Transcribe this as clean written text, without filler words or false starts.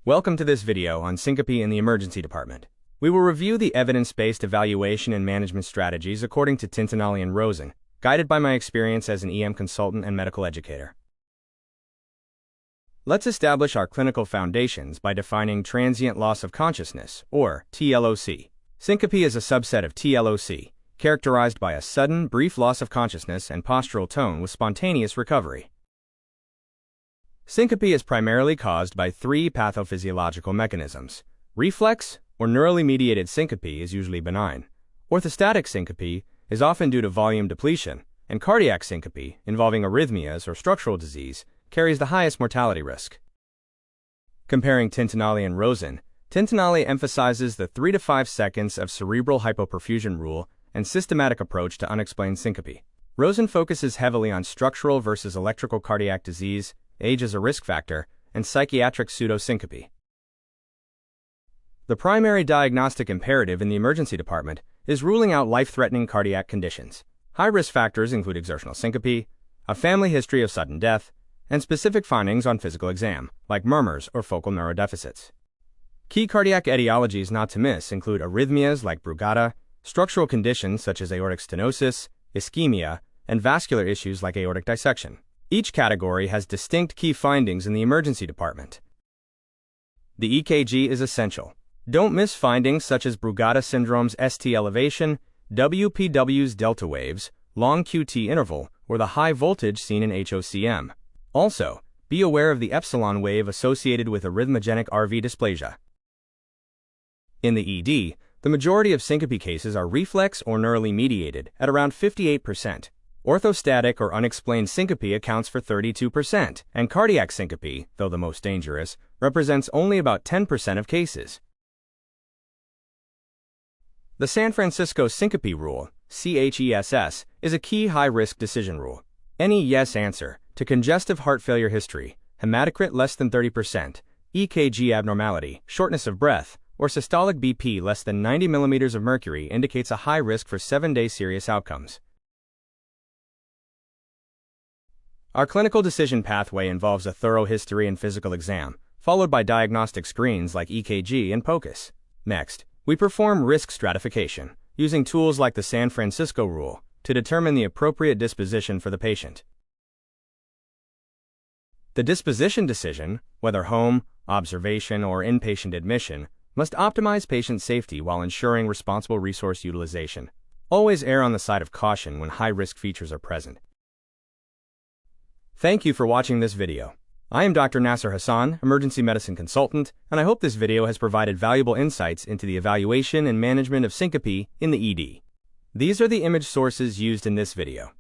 Welcome to this video on syncope in the emergency department. We will review the evidence-based evaluation and management strategies according to Tintinelli and Rosen, guided by my experience as an EM consultant and medical educator. Let's establish our clinical foundations by defining transient loss of consciousness, or TLOC. Syncope is a subset of TLOC, characterized by a sudden, brief loss of consciousness and postural tone with spontaneous recovery. Syncope is primarily caused by three pathophysiological mechanisms. Reflex, or neurally mediated syncope, is usually benign. Orthostatic syncope is often due to volume depletion, and cardiac syncope, involving arrhythmias or structural disease, carries the highest mortality risk. Comparing Tintinelli and Rosen, Tintinelli emphasizes the 3 to 5 seconds of cerebral hypoperfusion rule and systematic approach to unexplained syncope. Rosen focuses heavily on structural versus electrical cardiac disease, age as a risk factor, and psychiatric pseudosyncope. The primary diagnostic imperative in the emergency department is ruling out life-threatening cardiac conditions. High-risk factors include exertional syncope, a family history of sudden death, and specific findings on physical exam, like murmurs or focal neurodeficits. Key cardiac etiologies not to miss include arrhythmias like Brugada, structural conditions such as aortic stenosis, ischemia, and vascular issues like aortic dissection. Each category has distinct key findings in the emergency department. The EKG is essential. Don't miss findings such as Brugada syndrome's ST elevation, WPW's delta waves, long QT interval, or the high voltage seen in HOCM. Also, be aware of the epsilon wave associated with arrhythmogenic RV dysplasia. In the ED, the majority of syncope cases are reflex or neurally mediated at around 58%. Orthostatic or unexplained syncope accounts for 32%, and cardiac syncope, though the most dangerous, represents only about 10% of cases. The San Francisco Syncope Rule, CHESS, is a key high-risk decision rule. Any yes answer to congestive heart failure history, hematocrit less than 30%, EKG abnormality, shortness of breath, or systolic BP less than 90 millimeters of mercury indicates a high risk for 7-day serious outcomes. Our clinical decision pathway involves a thorough history and physical exam, followed by diagnostic screens like EKG and POCUS. Next, we perform risk stratification, using tools like the San Francisco Rule to determine the appropriate disposition for the patient. The disposition decision, whether home, observation, or inpatient admission, must optimize patient safety while ensuring responsible resource utilization. Always err on the side of caution when high-risk features are present. Thank you for watching this video. I am Dr. Nasser Hassan, emergency medicine consultant, and I hope this video has provided valuable insights into the evaluation and management of syncope in the ED. These are the image sources used in this video.